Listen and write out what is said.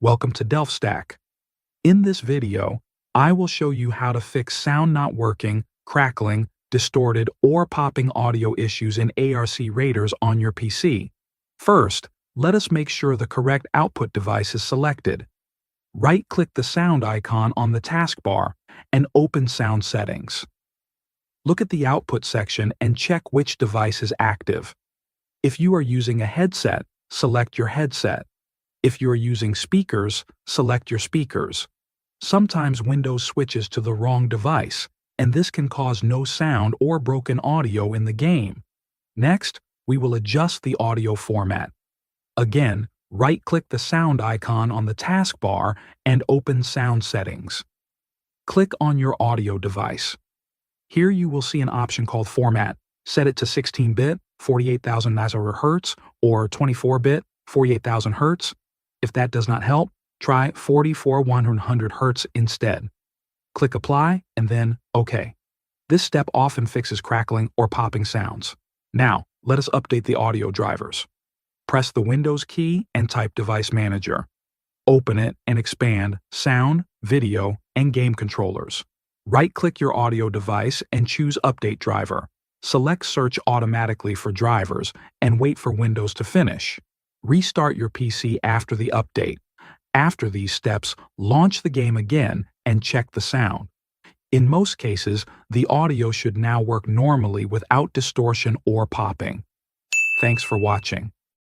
Welcome to DelphStack. In this video, I will show you how to fix sound not working, crackling, distorted, or popping audio issues in ARC Raiders on your PC. First, let us make sure the correct output device is selected. Right-click the sound icon on the taskbar and open Sound Settings. Look at the Output section and check which device is active. If you are using a headset, select your headset. If you are using speakers, select your speakers. Sometimes Windows switches to the wrong device, and this can cause no sound or broken audio in the game. Next, we will adjust the audio format. Again, right-click the sound icon on the taskbar and open Sound Settings. Click on your audio device. Here you will see an option called Format. Set it to 16-bit, 48,000 Hz, or 24-bit, 48,000 Hz. If that does not help, try 44,100 Hz instead. Click Apply and then OK. This step often fixes crackling or popping sounds. Now, let us update the audio drivers. Press the Windows key and type Device Manager. Open it and expand Sound, Video, and Game Controllers. Right-click your audio device and choose Update Driver. Select Search automatically for drivers and wait for Windows to finish. Restart your PC after the update. After these steps, launch the game again and check the sound. In most cases, the audio should now work normally without distortion or popping. Thanks for watching.